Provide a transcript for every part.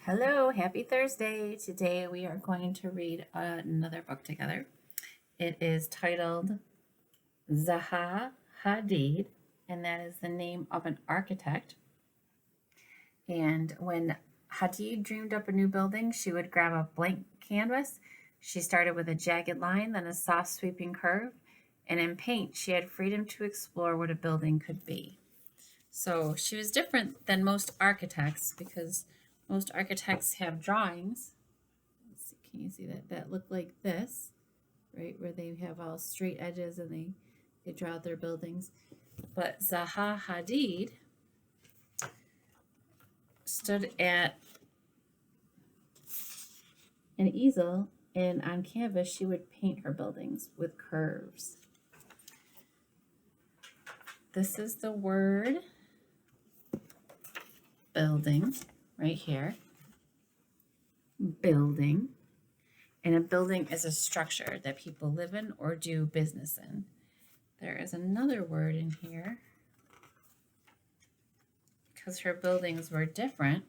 Hello, happy Thursday. Today we are going to read another book together. It is titled Zaha Hadid, and that is the name of an architect. And when Hadid dreamed up a new building, she would grab a blank canvas. She started with a jagged line, then a soft sweeping curve, and in paint, she had freedom to explore what a building could be. So she was different than most architects because most architects have drawings. Let's see, can you see that look like this, right? Where they have all straight edges and they draw out their buildings. But Zaha Hadid stood at an easel, and on canvas she would paint her buildings with curves. This is the word building right here. Building. And a building is a structure that people live in or do business in. There is another word in here. Because her buildings were different,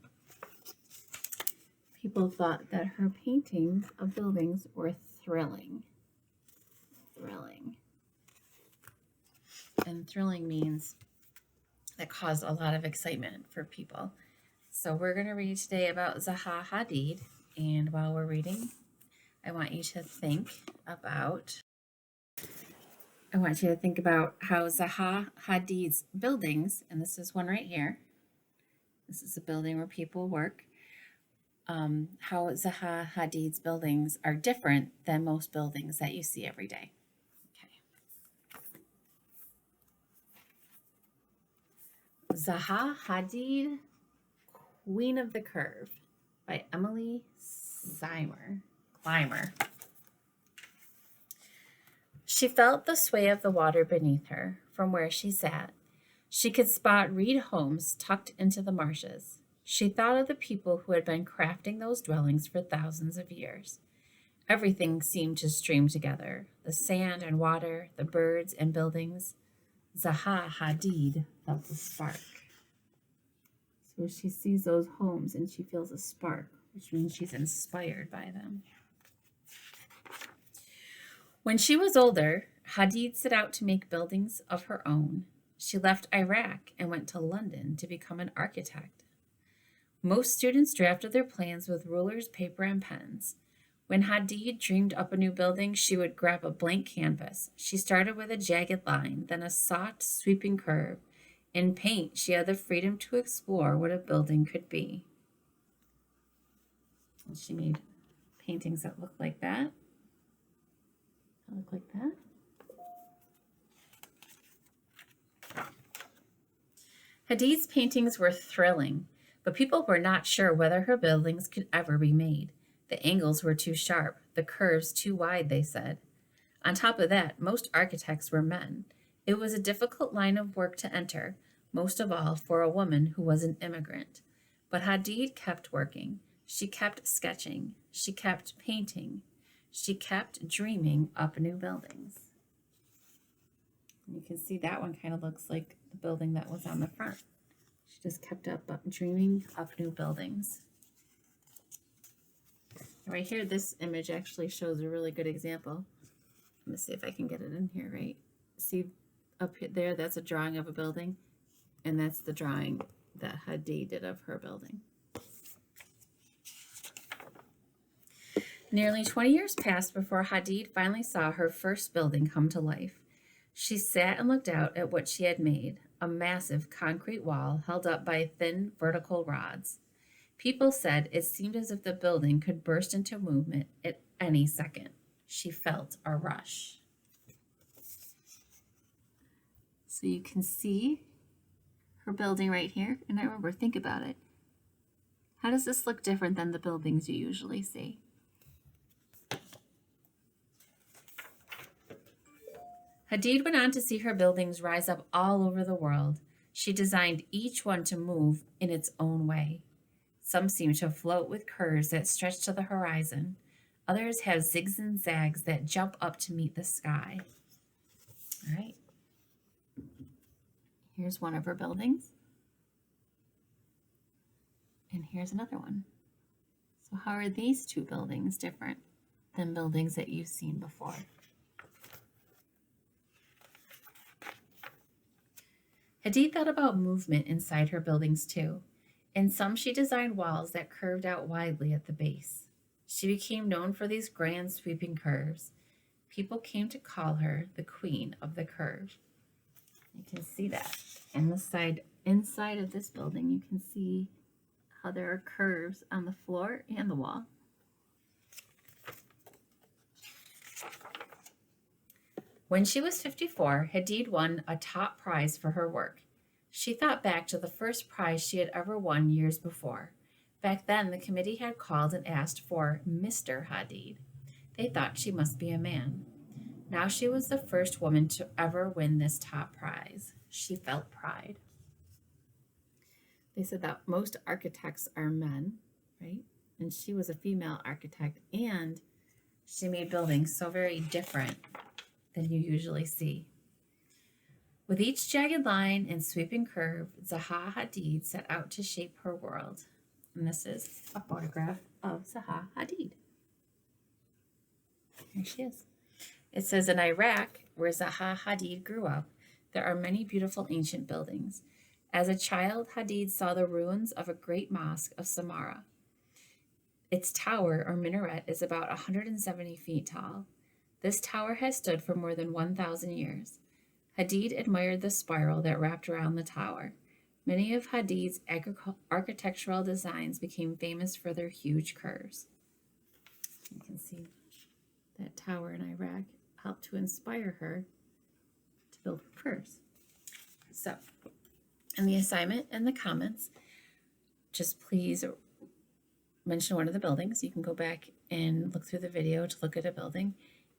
people thought that her paintings of buildings were thrilling. Thrilling. And thrilling means that caused a lot of excitement for people. So we're going to read today about Zaha Hadid. And while we're reading, I want you to think about how Zaha Hadid's buildings, and this is one right here. This is a building where people work. How Zaha Hadid's buildings are different than most buildings that you see every day. Okay. Zaha Hadid, Queen of the Curve by Emily Clymer. She felt the sway of the water beneath her from where she sat. She could spot reed homes tucked into the marshes. She thought of the people who had been crafting those dwellings for thousands of years. Everything seemed to stream together, the sand and water, the birds and buildings. Zaha Hadid felt a spark. So she sees those homes and she feels a spark, which means she's inspired by them. When she was older, Hadid set out to make buildings of her own. She left Iraq and went to London to become an architect. Most students drafted their plans with rulers, paper, and pens. When Hadid dreamed up a new building, she would grab a blank canvas. She started with a jagged line, then a soft, sweeping curve. In paint, she had the freedom to explore what a building could be. And she made paintings that look like that. Hadid's paintings were thrilling, but people were not sure whether her buildings could ever be made. The angles were too sharp, the curves too wide, they said. On top of that, most architects were men. It was a difficult line of work to enter, most of all for a woman who was an immigrant. But Hadid kept working. She kept sketching. She kept painting. She kept dreaming up new buildings. You can see that one kind of looks like the building that was on the front. She just kept up dreaming up new buildings. Right here, this image actually shows a really good example. Let me see if I can get it in here right. See up there, that's a drawing of a building, and that's the drawing that Hadid did of her building. Nearly 20 years passed before Hadid finally saw her first building come to life. She sat and looked out at what she had made, a massive concrete wall held up by thin vertical rods. People said it seemed as if the building could burst into movement at any second. She felt a rush. So you can see her building right here. And I remember, think about it. How does this look different than the buildings you usually see? Hadid went on to see her buildings rise up all over the world. She designed each one to move in its own way. Some seem to float with curves that stretch to the horizon. Others have zigs and zags that jump up to meet the sky. All right. Here's one of her buildings. And here's another one. So how are these two buildings different than buildings that you've seen before? Hadid thought about movement inside her buildings too. In some, she designed walls that curved out widely at the base. She became known for these grand sweeping curves. People came to call her the Queen of the Curve. You can see that. And inside of this building, you can see how there are curves on the floor and the wall. When she was 54, Hadid won a top prize for her work. She thought back to the first prize she had ever won years before. Back then, the committee had called and asked for Mr. Hadid. They thought she must be a man. Now she was the first woman to ever win this top prize. She felt pride. They said that most architects are men, right? And she was a female architect, and she made buildings so very different than you usually see. With each jagged line and sweeping curve, Zaha Hadid set out to shape her world. And this is a photograph of Zaha Hadid. Here she is. It says, in Iraq, where Zaha Hadid grew up, there are many beautiful ancient buildings. As a child, Hadid saw the ruins of a great mosque of Samarra. Its tower or minaret is about 170 feet tall. This tower has stood for more than 1,000 years. Hadid admired the spiral that wrapped around the tower. Many of Hadid's architectural designs became famous for their huge curves. You can see that tower in Iraq helped to inspire her to build her curves. So, in the assignment and the comments, just please mention one of the buildings. You can go back and look through the video to look at a building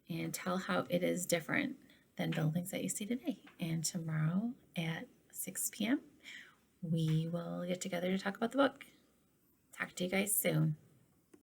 and tell how it is different than buildings that you see today. And tomorrow at 6 p.m., we will get together to talk about the book. Talk to you guys soon.